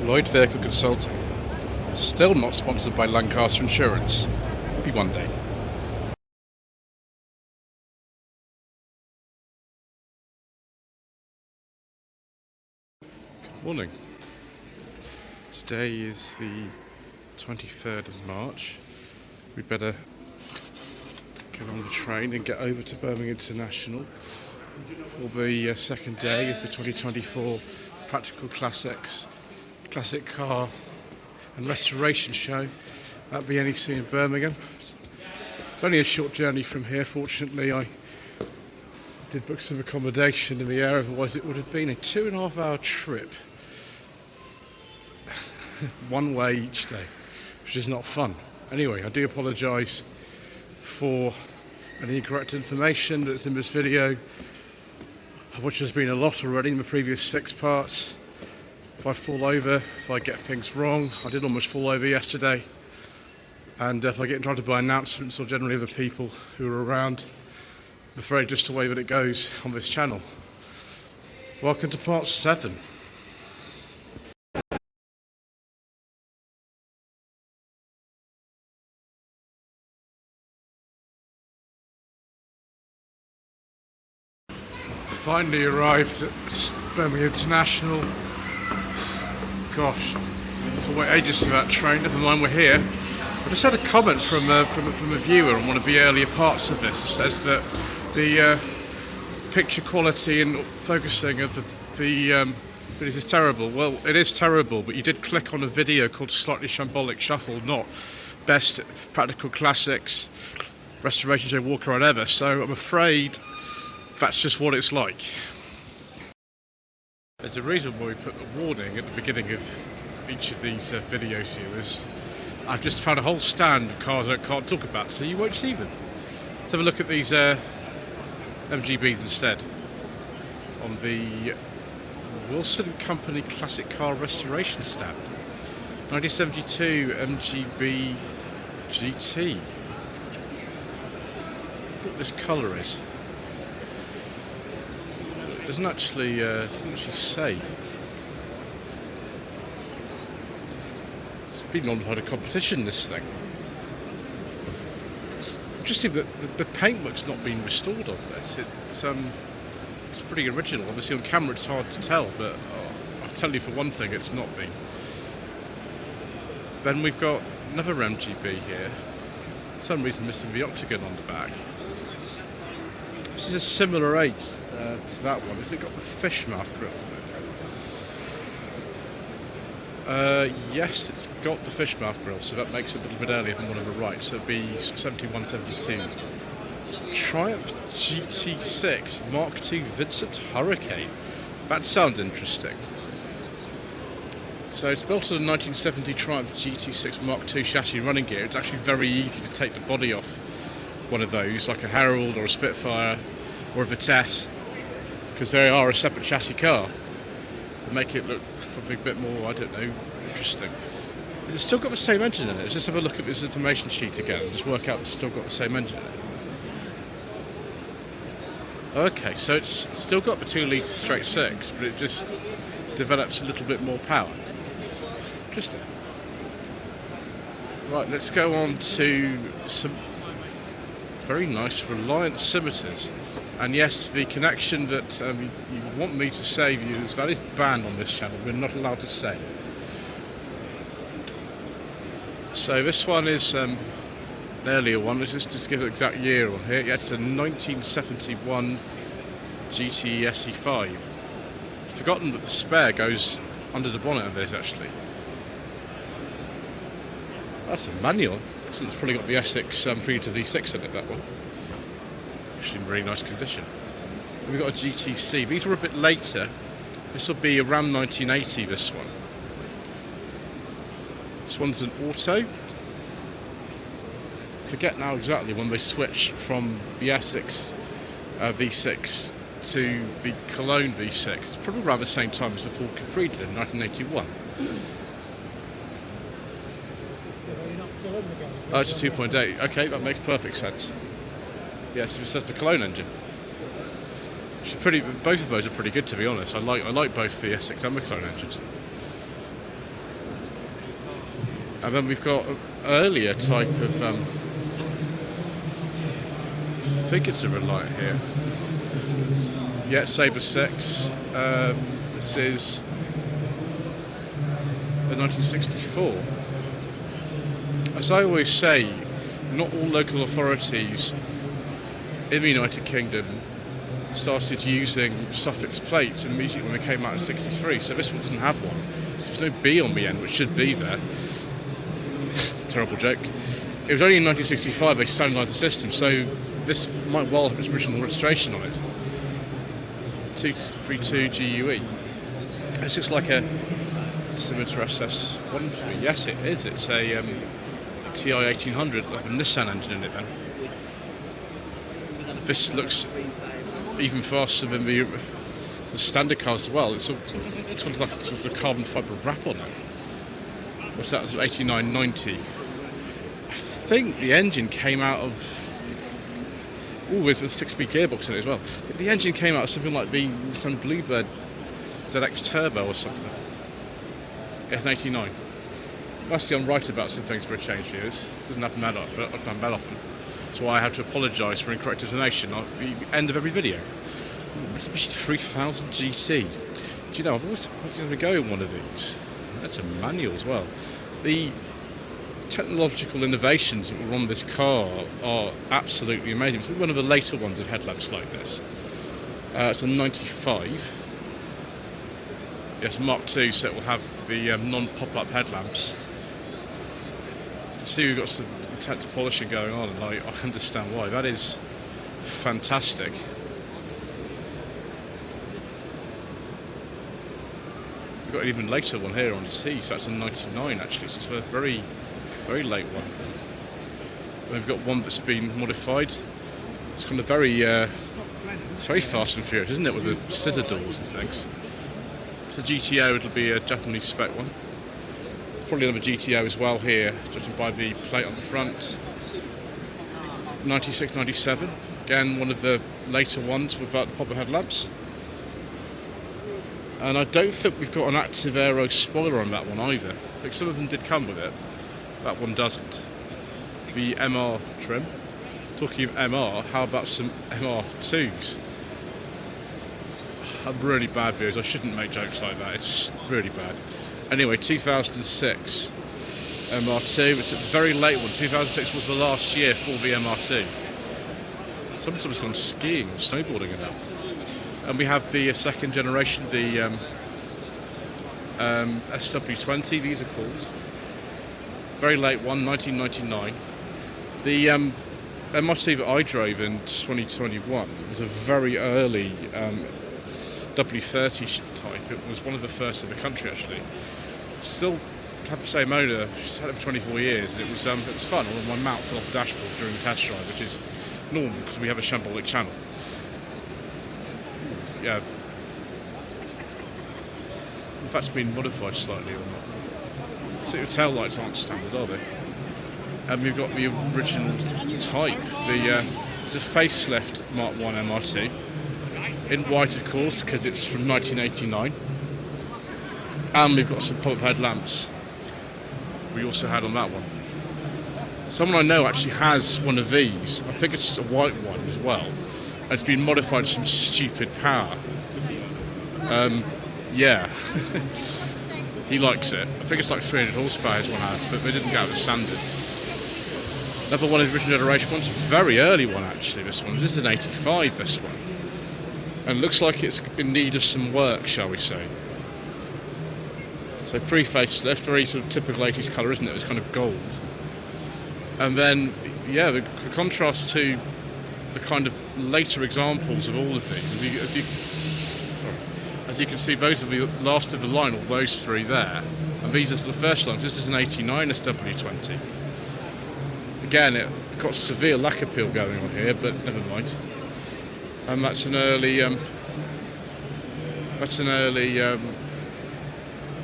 Lloyd Vehicle Consulting. Still not sponsored by Lancaster Insurance. Maybe one day. Good morning. Today is the 23rd of March. We'd better get on the train and get over to Birmingham International for the second day of the 2024 Practical Classics Classic Car and Restoration Show at the NEC in Birmingham. It's only a short journey from here. Fortunately, I did book some accommodation in the area, otherwise it would have been a 2.5 hour trip one way each day, which is not fun. Anyway, I do apologise for any incorrect information that's in this video, which has been a lot already in the previous 6 parts. If I fall over, if I get things wrong, I did almost fall over yesterday, and if I get interrupted by announcements or generally other people who are around, I'm afraid just the way that it goes on this channel. Welcome to part 7. Finally arrived at Birmingham International. Gosh, to wait ages for that train. Never mind, we're here. I just had a comment from a viewer on one of the earlier parts of this. It says that the picture quality and focusing of the videos is terrible. Well, it is terrible, but you did click on a video called Slightly Shambolic Shuffles, not Best Practical Classics Restoration Show Walk Around Ever. So I'm afraid that's just what it's like. There's a reason why we put the warning at the beginning of each of these video series. I've just found a whole stand of cars I can't talk about, so you won't see them. Let's have a look at these MGBs instead. On the Wilson Company Classic Car Restoration stand. 1972 MGB GT. Look what this colour is. It doesn't actually say. It's been on quite a competition, this thing. It's interesting that the paintwork's not been restored on this. It's pretty original. Obviously on camera it's hard to tell, but I'll tell you for one thing, it's not been. Then we've got another MGB here. For some reason missing the octagon on the back. This is a similar age to that one. Has it got the fish mouth grille on it? Yes, it's got the fish mouth grille, so that makes it a little bit earlier than one on the right, so it'd be 71, 72. Triumph GT6 Mark II Vincent Hurricane. That sounds interesting. So it's built on a 1970 Triumph GT6 Mark II chassis and running gear. It's actually very easy to take the body off one of those, like a Herald or a Spitfire or a Vitesse, because they are a separate chassis car. They make it look probably a bit more, I don't know, interesting. It's still got the same engine in it. Let's just have a look at this information sheet again and just work out it's still got the same engine in it. Okay, so it's still got the 2 litre straight 6, but it just develops a little bit more power. Interesting. Right, let's go on to some very nice Reliant scimitars. And yes, the connection that you want me to say views, that is banned on this channel. We're not allowed to say. So this one is an earlier one. Let's just give an exact year on here. Yeah, it's a 1971 GT SE5. I've forgotten that the spare goes under the bonnet of this actually. That's a manual. So it's probably got the Essex 3 to V6 in it, that one. It's actually in very nice condition. We've got a GTC. These were a bit later. This will be around 1980, this one. This one's an auto. Forget now exactly when they switched from the Essex V6 to the Cologne V6. It's probably around the same time as the Ford Capri did in 1981. Oh, it's a 2.8. Okay, that makes perfect sense. Yes, it says the Cologne engine. Both of those are pretty good, to be honest. I like both the Essex and the Cologne engines. And then we've got an earlier type of figurative light here. Yeah, Sabre 6. This is the 1964. As I always say, not all local authorities in the United Kingdom started using suffix plates immediately when they came out in 63, so this one doesn't have one. There's no B on the end, which should be there. Terrible joke. It was only in 1965 they standardised the system, so this might well have its original registration on it. 232 GUE. It's just like a similar to SS1. Yes, it is. It's a TI 1800 with a Nissan engine in it then. This looks even faster than the standard cars as well. It's got like a sort of carbon fibre wrap on it. What's that? It's 8990. I think the engine came out of with a 6-speed gearbox in it as well. The engine came out of something like some Bluebird ZX Turbo or something. Yeah, it's an 89. Mostly I'm right about some things for a change, viewers. Doesn't happen that often. That's why I have to apologise for incorrect information at the end of every video. Mitsubishi 3000 GT. Do you know, I've always wanted to go in one of these. That's a manual as well. The technological innovations that were on this car are absolutely amazing. It's one of the later ones of headlamps like this. It's a 95. Yes, Mark II, so it will have the non-pop-up headlamps. You can see we've got some intense polishing going on, and I understand why. That is fantastic. We've got an even later one here on the T, so that's a 99 actually, so it's a very, very late one. And we've got one that's been modified. It's kind of it's very fast and furious, isn't it, with the scissor doors and things. It's a GTO, it'll be a Japanese spec one. Probably another GTO as well here, judging by the plate on the front. 96, 97. Again, one of the later ones without the pop-up headlamps. And I don't think we've got an active aero spoiler on that one either. I think some of them did come with it. That one doesn't. The MR trim. Talking of MR, how about some MR2s? I'm really bad viewers, I shouldn't make jokes like that, it's really bad. Anyway, 2006 MR2, it's a very late one. 2006 was the last year for the MR2. Sometimes gone skiing or snowboarding in that. And we have the second generation, the SW20, these are called. Very late one, 1999. The MR2 that I drove in 2021 was a very early W30 type. It was one of the first in the country actually. Still have the same owner, she's had it for 24 years. It was fun, although my mount fell off the dashboard during the test drive, which is normal because we have a shambolic channel. Yeah. In fact, it's been modified slightly or not. So your tail lights aren't standard, are they? And we've got the original type. It's a facelift Mark 1 MR2. In white, of course, because it's from 1989. And we've got some pop-up headlamps. We also had on that one. Someone I know actually has one of these. I think it's a white one as well. And it's been modified to some stupid power. Yeah. He likes it. I think it's like 300 horsepower this one has, but they didn't go out with standard. Another one of the original generation ones, a very early one actually, this one. This is an 85, this one. And looks like it's in need of some work, shall we say. So pre-facelift, very sort of typical 80s colour, isn't it? It's kind of gold. And then, yeah, the contrast to the kind of later examples of all of these. As you can see, those are the last of the line, all those three there. And these are the first ones. This is an 89 SW20. Again, it got severe lack appeal going on here, but never mind. And that's an early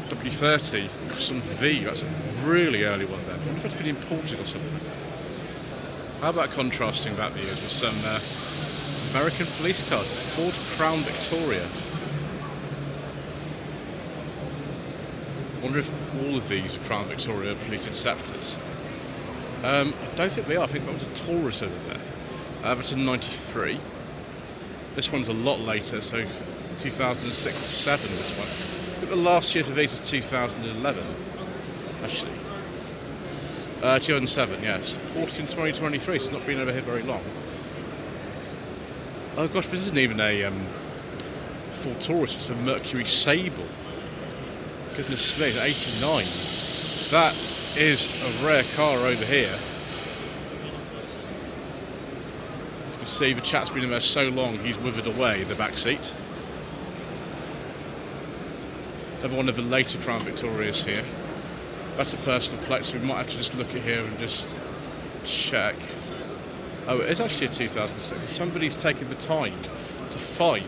W30, some V. That's a really early one then. I wonder if it's been imported or something. How about contrasting that with some American police cars? Ford Crown Victoria. I wonder if all of these are Crown Victoria Police Interceptors. I don't think they are. I think that was a Taurus over there. That's a 93. This one's a lot later, so 2006-7 this one. I think the last year for these was 2011, actually. 2007, yes. Porsche in 2023, so it's not been over here very long. Oh gosh, this isn't even a full Taurus, it's a Mercury Sable. Goodness me, 89. That is a rare car over here. As you can see, the chap's been in there so long, he's withered away in the back seat. Another one of the later Crown Victorias here. That's a personal plate, so we might have to just look at here and just check. Oh, it is actually a 2006. Somebody's taken the time to find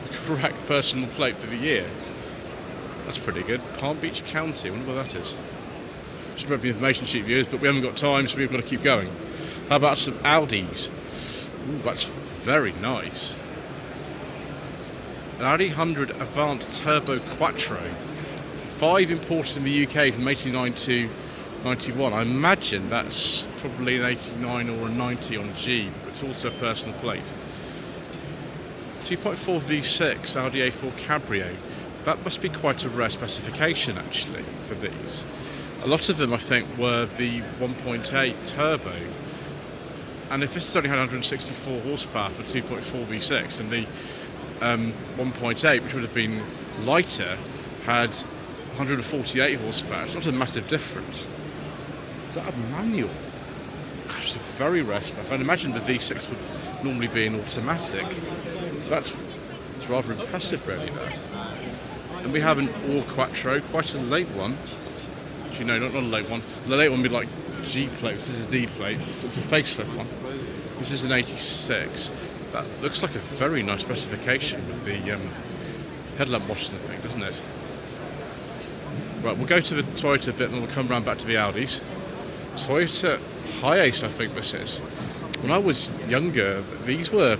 the correct personal plate for the year. That's pretty good. Palm Beach County, I wonder what that is. Should read the information sheet viewers, but we haven't got time, so we've got to keep going. How about some Audis? Ooh, that's very nice. An Audi 100 Avant Turbo Quattro. 5 imported in the UK from 89 to 91. I imagine that's probably an 89 or a 90 on G, but it's also a personal plate. 2.4 V6 Audi A4 Cabrio. That must be quite a rare specification actually for these. A lot of them I think were the 1.8 turbo, and if this has only had 164 horsepower for 2.4 V6 and the 1.8, which would have been lighter, had 148 horsepower, it's not a massive difference. Is that a manual? Gosh, it's a very rare spec. I'd imagine the V6 would normally be an automatic, so that's rather impressive really there. And we have an All Quattro, quite a late one. Actually no, not a late one. The late one would be like G plate, this is a D plate, so it's a facelift one. This is an 86. That looks like a very nice specification with the headlamp washers and thing, doesn't it? Right, we'll go to the Toyota bit and then we'll come round back to the Audis. Toyota Hiace, I think this is. When I was younger, these were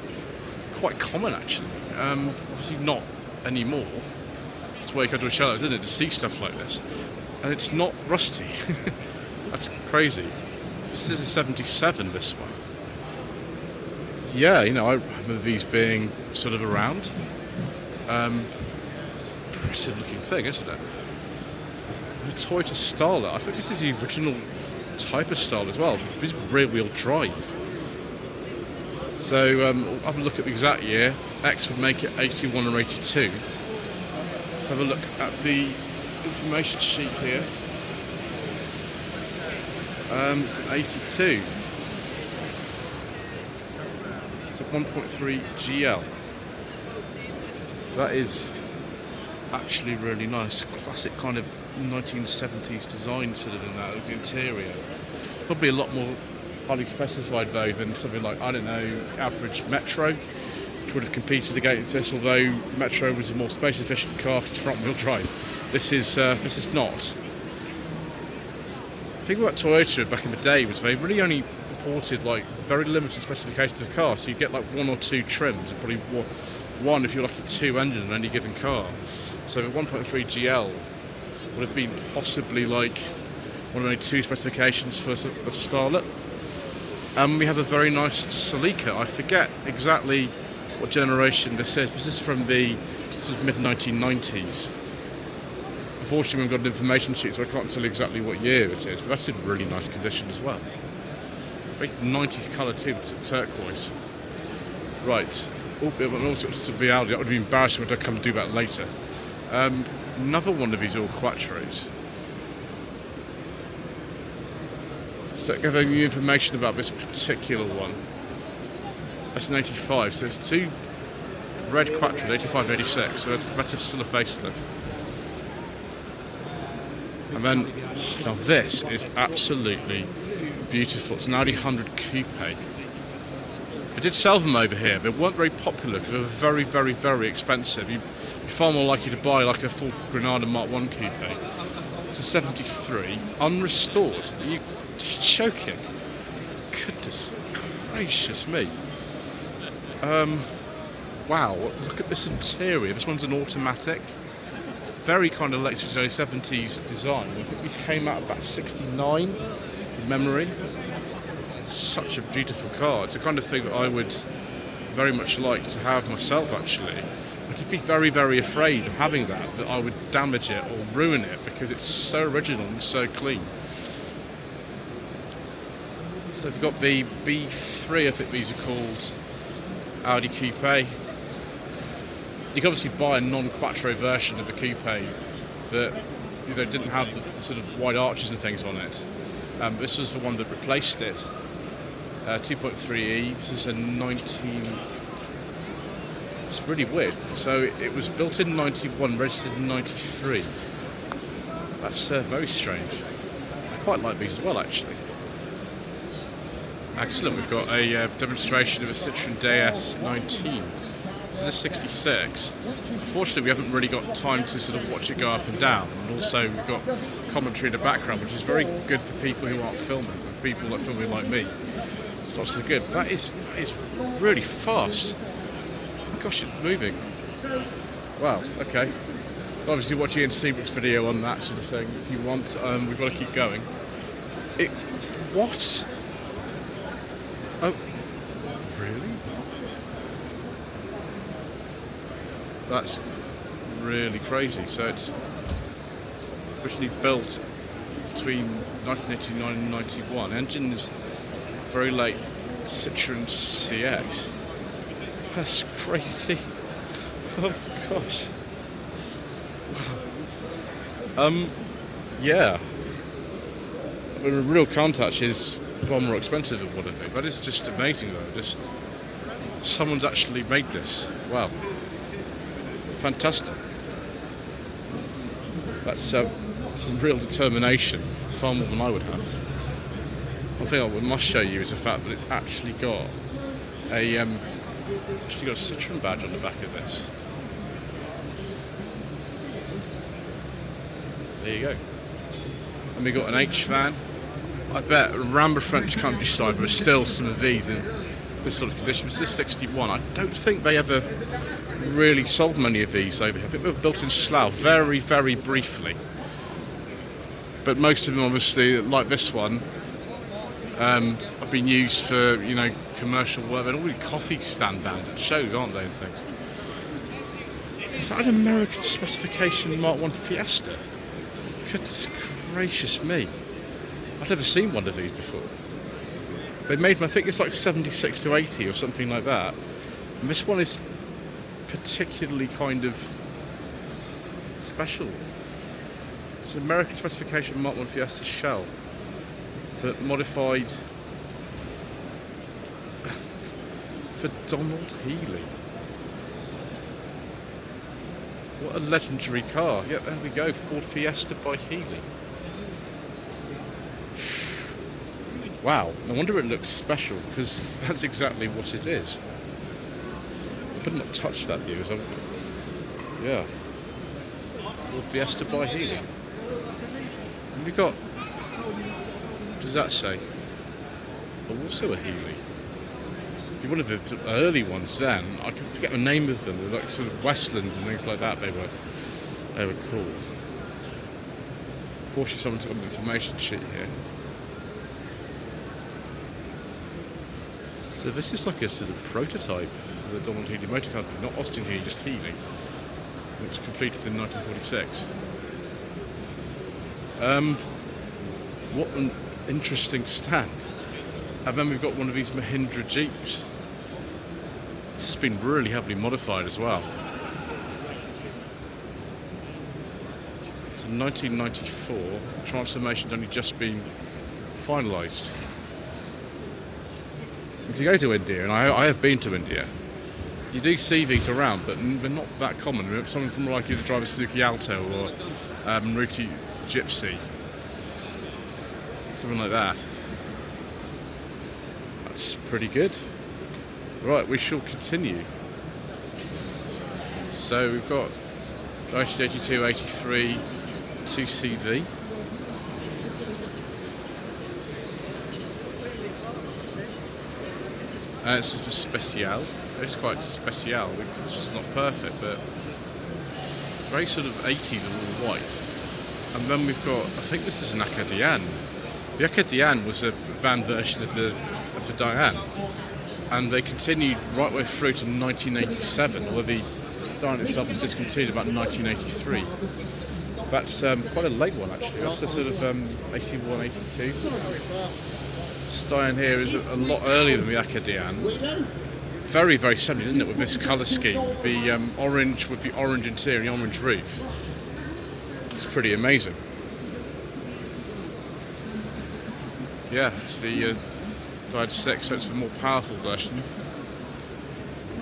quite common actually. Obviously not anymore. It's where you go to a show, isn't it, to see stuff like this. And it's not rusty. That's crazy. This is a 77, this one. Yeah, you know, I remember these being sort of around. It's an impressive looking thing, isn't it? A Toyota Starlet. I think this is the original type of Starlet as well. This is rear wheel drive. So I'll have a look at the exact year. X would make it 81 or 82. Let's have a look at the information sheet here. It's an 82. It's a 1.3 GL. That is actually really nice. Classic kind of 1970s design sort of in that, with the interior. Probably a lot more highly specified though than something like, I don't know, average Metro, which would have competed against this, although Metro was a more space efficient car because it's front wheel drive. This is not. The thing about Toyota back in the day was they really only imported like very limited specifications of cars, so you get like 1 or 2 trims, and probably one if you're lucky 2 engine on any given car. So the 1.3 GL would have been possibly like one of only 2 specifications for a Starlet. We have a very nice Celica. I forget exactly what generation this is. This is from the mid-1990s. Unfortunately, we've got an information sheet, so I can't tell you exactly what year it is, but that's in really nice condition as well. Very 90s colour too, turquoise. Right. Oh, but also it's the Audi. That would be embarrassing if I come and do that later. Another one of these All Quattros. So giving you information about this particular one. That's an 85, so there's 2 red Quattros, 85 and 86, so that's still a facelift. And then, now this is absolutely beautiful. It's an Audi 100 Coupe. They did sell them over here. They weren't very popular because they were very, very, very expensive. You're far more likely to buy like a full Granada Mark 1 Coupe. It's a 73, unrestored. Are you joking? Goodness gracious me. Wow, look at this interior. This one's an automatic. very kind of late 60s, early 70s design. I think these came out about 69 from memory. Such a beautiful car. It's the kind of thing that I would very much like to have myself, actually. I'd be very, very afraid of having that I would damage it or ruin it, because it's so original and so clean. So we've got the B3, I think these are called, Audi Coupe. You can obviously buy a non-quattro version of the coupe that didn't have the sort of wide arches and things on it. This was the one that replaced it. 2.3E. This is a 19. It's really weird. So it was built in 91, registered in 93. That's very strange. I quite like these as well, actually. Excellent. We've got a demonstration of a Citroën DS19. This is a 66. Unfortunately, we haven't really got time to sort of watch it go up and down. And also, we've got commentary in the background, which is very good for people who aren't filming, for people that are filming like me. It's not so good. That is really fast. Gosh, it's moving. Wow, okay. Obviously, watch Ian Seabrook's video on that sort of thing if you want. We've got to keep going. What? Oh, really? That's really crazy. So it's originally built between 1989 and 91. Engine is very late Citroën CX. That's crazy. Oh gosh. Yeah. I mean, a real Countach is far more expensive than what I think. That is just amazing, though. Just someone's actually made this. Wow. Fantastic. That's some real determination, far more than I would have. One thing I must show you is the fact that it's actually got a Citroën badge on the back of this. There you go. And we got an H fan. I bet around the French countryside there's still some of these in this sort of condition. This is 61. I don't think they ever really sold many of these over here. I think they were built in Slough very, very briefly. But most of them, obviously, like this one, have been used for, commercial work. They're all really coffee stand vans at shows, aren't they, and things. Is that an American specification Mark 1 Fiesta? Goodness gracious me. I've never seen one of these before. They made them, I think it's like 76 to 80 or something like that. And this one is particularly kind of special. It's an American specification Mark 1 Fiesta shell, but modified for Donald Healey. What a legendary car. Yeah, there we go, Ford Fiesta by Healey. Wow, no wonder it looks special, because that's exactly what it is. I better not touch that view. Yeah. Ford Fiesta by Healey. And we've got, what does that say? Oh, also a Healey. One of the early ones then, I can forget the name of them, they're like sort of Westland and things like that, they were called. Porsche, someone's got an information sheet here. So this is like a sort of prototype of the Donald Healey Motor Company, not Austin Healey, just Healey. It was completed in 1946. What an interesting stand. And then we've got one of these Mahindra Jeeps. This has been really heavily modified as well. It's a 1994. Transformation's only just been finalised. If you go to India, and I have been to India, you do see these around, but they're not that common. Someone's more likely to drive a Suzuki Alto or Maruti Gypsy, something like that. That's pretty good. Right, we shall continue. So we've got 1982, 83, 2CV. It's just for Special. It's quite Special, which is not perfect, but it's very sort of 80s and all white. And then we've got, I think this is an Acadian. The Acadian was a van version of the Diane, and they continued right way through to 1987, although the Diane itself was discontinued about 1983. That's quite a late one actually. That's a sort of 81, 82. This Diane here is a lot earlier than the Acadian. Very, very 70s, isn't it, with this colour scheme? The orange with the orange interior and the orange roof. It's pretty amazing. Yeah, it's the Diane 6, so it's the more powerful version.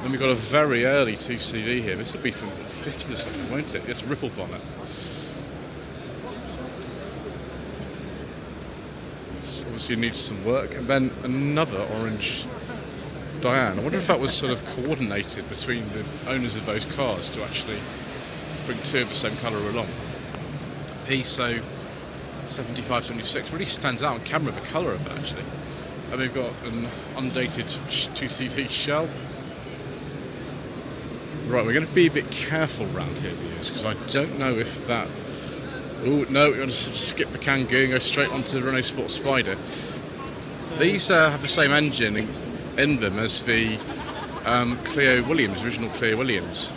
Then we've got a very early 2CV here. This will be from the 50s or something, won't it? It's a ripple bonnet. Obviously needs some work, and then another orange Diane. I wonder if that was sort of coordinated between the owners of those cars to actually bring two of the same colour along. PSO 75-76 really stands out on camera, the colour of it actually. And we've got an undated 2CV shell. Right, we're going to be a bit careful around here, viewers, because I don't know if that... Oh, no, we're going to skip the Kangoo and go straight onto the Renault Sport Spider. These have the same engine in them as the Clio Williams, original Clio Williams.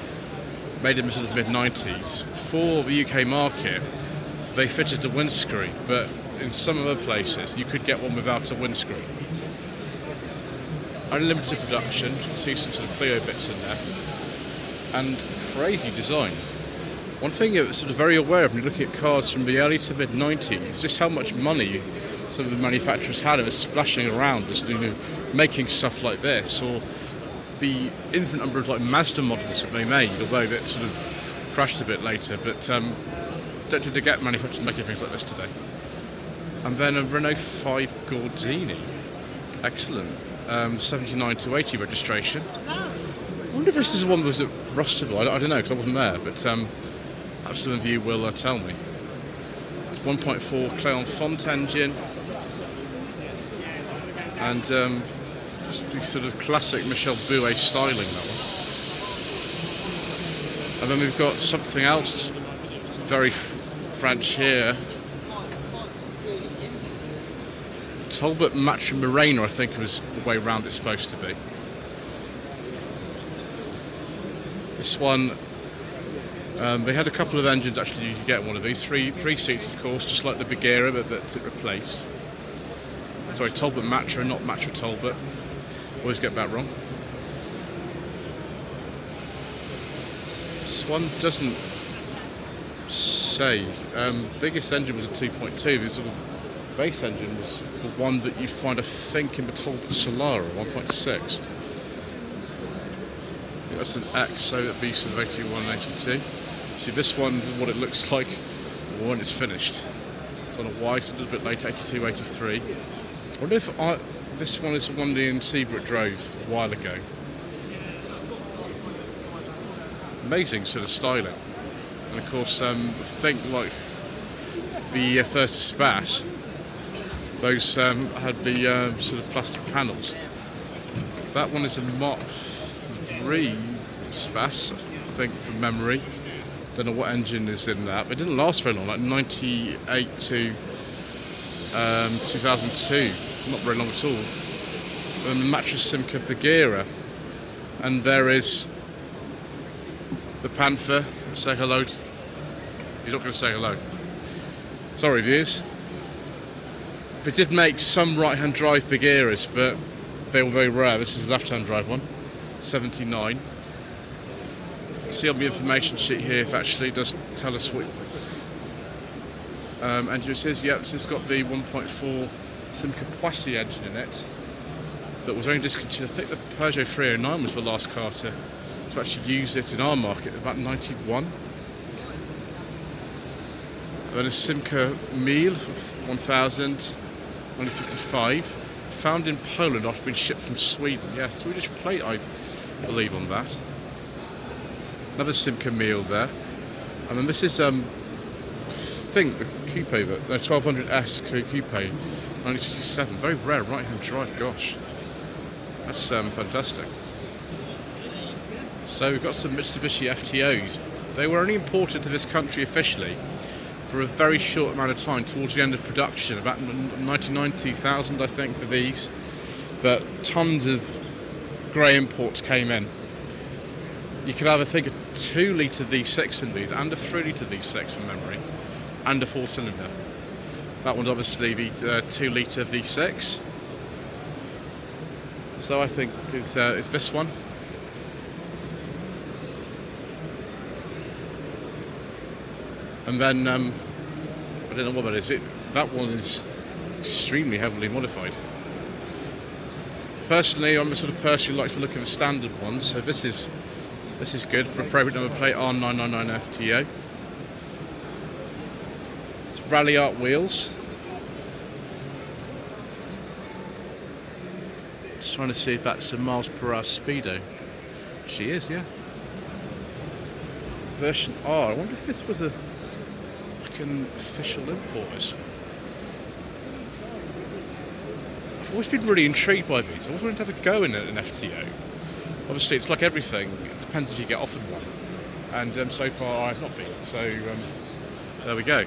Made in the sort of mid-90s. For the UK market, they fitted the windscreen, but in some other places you could get one without a windscreen. Unlimited production, you can see some sort of Clio bits in there. And crazy design. One thing you're sort of very aware of when you're looking at cars from the early to mid-90s is just how much money some of the manufacturers had of splashing around, just making stuff like this, or the infinite number of like Mazda models that they made, although that sort of crashed a bit later. But don't tend to get manufacturers making things like this today. And then a Renault 5 Gordini, excellent, 79 to 80 registration. I wonder if this is the one that was at Rusterville. I don't know because I wasn't there, but perhaps some of you will tell me. It's 1.4 Cléon Font engine, and just the sort of classic Michel Buet styling, that one. And then we've got something else very French here. Talbot Matra Morena, I think, was the way round it's supposed to be. This one, they had a couple of engines actually. You could get one of these, three seats, of course, just like the Bagheera, but that it replaced. Sorry, Talbot Matra, not Matra Talbot. Always get that wrong. This one doesn't say. Biggest engine was a 2.2. The sort of base engine was the one that you find, I think, in the Talbot Solara, 1.6. That's an X, so that'd be sort of 81 and 82. See, this one, what it looks like when it's finished. It's on a white, a little bit late, 82, 83. I wonder if this one is the one Ian Seabrook drove a while ago. Amazing sort of styling. And of course, I think like the first Spas, those had the sort of plastic panels. That one is a Mark 3 Spas, I think, from memory. Don't know what engine is in that. It didn't last very long, like 98 to 2002. Not very long at all. And the Mattress Simca Bagheera. And there is the Panther. Say hello. You're not going to say hello. Sorry, viewers. They did make some right-hand drive Bagheeras, but they were very rare. This is a left-hand drive one. 79. See on the information sheet here if actually it does tell us what and it says, yep, this has got the 1.4 Simca Poissy engine in it that was only discontinued. I think the Peugeot 309 was the last car to actually use it in our market, about 91. Then a Simca 1000, 1965, found in Poland after being shipped from Sweden. Yeah, Swedish plate, I believe, on that. Another Simca meal there. And then this is, I think, the coupe, but no, 1200S coupe, 1967. Very rare right-hand drive, gosh. That's fantastic. So we've got some Mitsubishi FTOs. They were only imported to this country officially for a very short amount of time towards the end of production, about 1990,000 I think for these, but tons of grey imports came in. You could have, I think, a 2 litre V6 in these and a 3 litre V6 from memory, and a 4-cylinder. That one's obviously the 2 litre V6. So I think is this one. And then, I don't know what that is. That one is extremely heavily modified. Personally, I'm the sort of person who likes to look at the standard ones, so this is good for appropriate number plate R999FTO. It's Rally Art wheels. Just trying to see if that's a miles per hour speedo. She is, yeah. Version R. I wonder if this was an official import. I've always been really intrigued by these. I always wanted to have a go in an FTO. Obviously, it's like everything. It depends if you get offered one. And so far, I've not been. So there we go.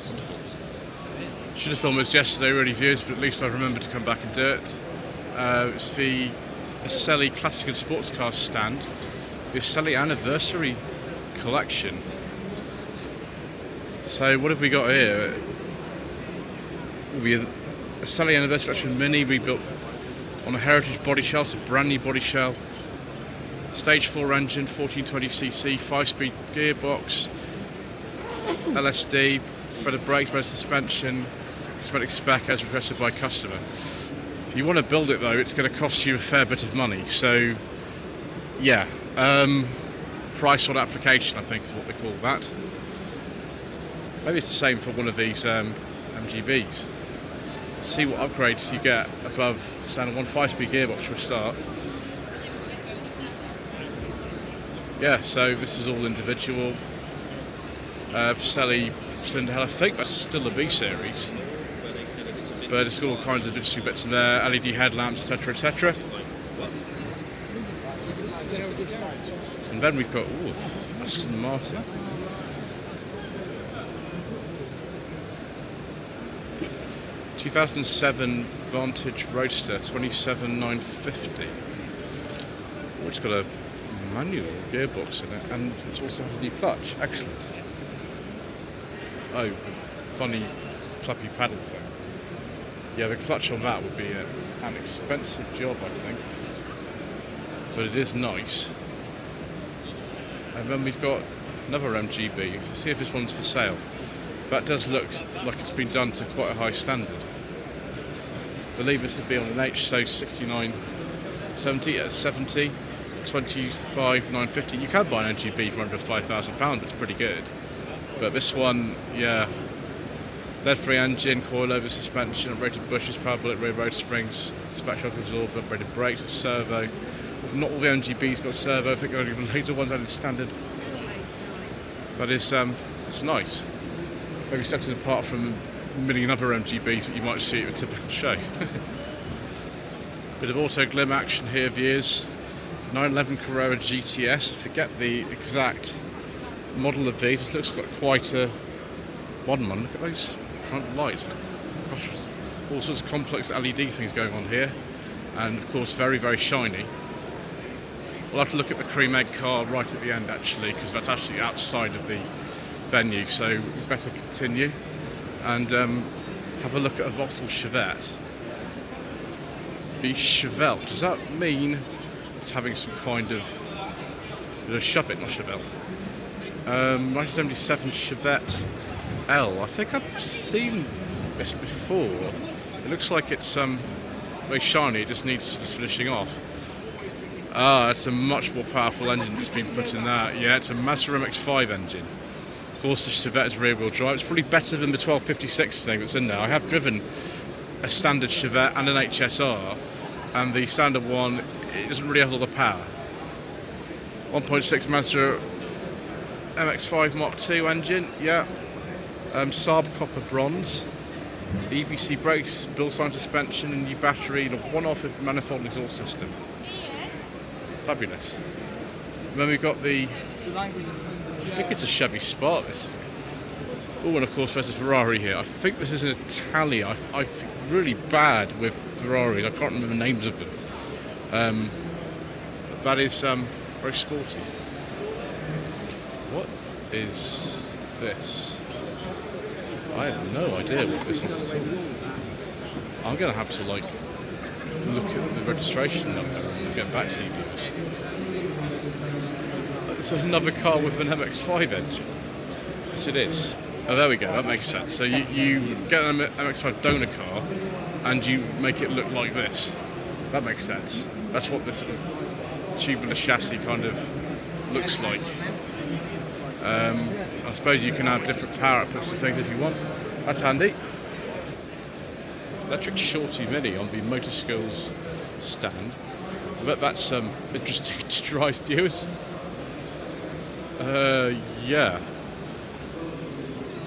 Wonderful. Should have filmed this yesterday, really, viewers, but at least I remembered to come back and do it. It's the Aselli Classic and Sports Cars stand. The Aselli Anniversary Collection. So what have we got here? A Aselli Anniversary Collection Mini rebuilt on a heritage body shell, it's a brand new body shell. Stage 4 engine, 1420cc, 5-speed gearbox, LSD, better brakes, better suspension, cosmetic spec as requested by customer. If you want to build it though, it's going to cost you a fair bit of money. So yeah, price on application I think is what they call that. Maybe it's the same for one of these MGBs. See what upgrades you get above standard 1 5-speed gearbox for a start. Yeah, so this is all individual. Aselli cylinder head, I think that's still a B series, but it's got all kinds of interesting bits in there, LED headlamps, etc, etc. And then we've got Aston Martin. ...2007 Vantage Roadster 27950. It's got a manual gearbox in it, and it's also has a new clutch. Excellent. Oh, funny clappy paddle thing. Yeah, the clutch on that would be an expensive job, I think, but it is nice. And then we've got another MGB. See if this one's for sale. That does look like it's been done to quite a high standard. I believe this would be on an HSO 6970 at 70, 25,950. You can buy an MGB for under £5,000, it's pretty good. But this one, yeah, lead-free engine, coilover suspension, upgraded bushes, power bullet rear road springs, spec shock absorber, upgraded brakes, servo. Not all the MGBs got servo. I think only the later ones had standard. But it's nice. Maybe sets it apart from a million other MGBs that you might see at a typical show. Bit of auto glim action here, viewers. 911 Carrera GTS. I forget the exact model of these. This looks like quite a modern one. Look at those front lights. Gosh, all sorts of complex LED things going on here, and of course very, very shiny. We'll have to look at the cream egg car right at the end actually, because that's actually outside of the venue, so we better continue and have a look at a Vauxhall Chevette. The Chevelle, does that mean it's having some kind of shove it, not Chevelle? 1977 Chevette L. I think I've seen this before. It looks like it's very shiny, it just needs finishing off. Ah, it's a much more powerful engine that's been put in that. Yeah, it's a Mazda MX-5 engine. Of course, the Chevette is rear-wheel drive. It's probably better than the 1256 thing that's in there. I have driven a standard Chevette and an HSR, and the standard one, it doesn't really have a lot of power. 1.6 Mazda MX-5 Mark II engine, yeah. Saab copper bronze. EBC brakes, Bilstein suspension, and new battery, and a one-off manifold exhaust system. Fabulous. And then we've got the think it's a Chevy Spark. Oh, and of course there's a Ferrari here. I think this is an Italia. I'm really bad with Ferraris. I can't remember the names of them. That is very sporty. What is this? I have no idea what this is at all. I'm going to have to look at the registration number and get back to you guys. It's another car with an MX-5 engine. Yes, it is. Oh, there we go. That makes sense. So you get an MX-5 donor car and you make it look like this. That makes sense. That's what this sort of tubular chassis kind of looks like. I suppose you can have different power outputs and things if you want. That's handy. Electric Shorty Mini on the Motor Skills stand. I bet that's interesting to drive, viewers. Yeah.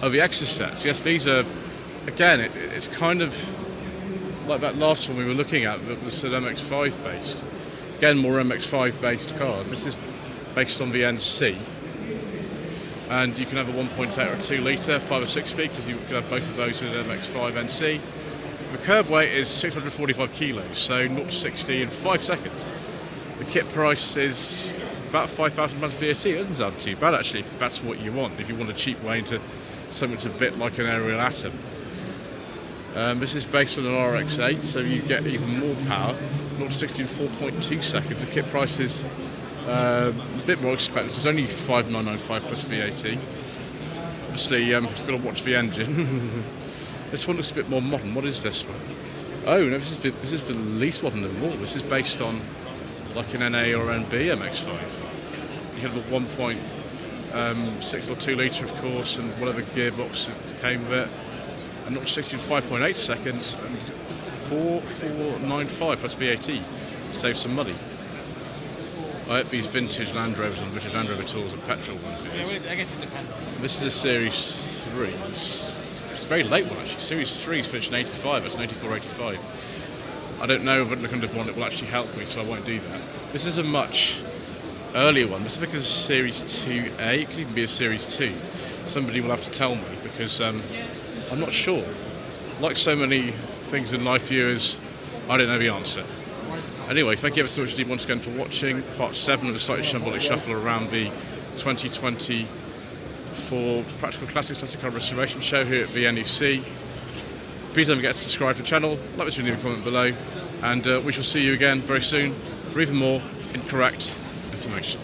Oh, the Exosets. Yes, these are, again, it's kind of like that last one we were looking at that was an MX-5 based. Again, more MX-5 based car. This is based on the NC. And you can have a 1.8 or a 2 litre, 5 or 6 speed, because you can have both of those in an MX-5 NC. The curb weight is 645 kilos, so 0 to 60 in 5 seconds. The kit price is about £5,000 VAT. It doesn't sound too bad actually, if that's what you want. If you want a cheap way into something that's a bit like an aerial atom. This is based on an RX-8, so you get even more power. 0 to 60 in 4.2 seconds. The kit price is a bit more expensive. It's only £5,995 plus VAT. Obviously, you've got to watch the engine. This one looks a bit more modern. What is this one? Oh no, this is the least modern of them all. This is based on like an NA or NB MX-5. You have a 1.6 or 2 litre, of course, and whatever gearbox it came with it. And 0 to 60 in 5.8 seconds, and 4,495 plus VAT. Save some money. I hope these vintage Land Rovers and vintage Land Rover Tours and petrol ones. Yeah, I guess it depends. This is a Series 3. It's a very late one actually. Series 3 is finished in 85, it's an 84, 85. I don't know if I look under one it will actually help me, so I won't do that. This is a much earlier one. This I think is a Series 2A, it could even be a Series 2. Somebody will have to tell me, because I'm not sure. Like so many things in life, viewers, I don't know the answer. Anyway, thank you ever so much indeed once again for watching part 7 of the Slightly Shambolic Shuffle around the 2024 Practical Classics Classic Car Restoration Show here at the NEC. Please don't forget to subscribe to the channel, like this video, comment below, and we shall see you again very soon for even more incorrect information.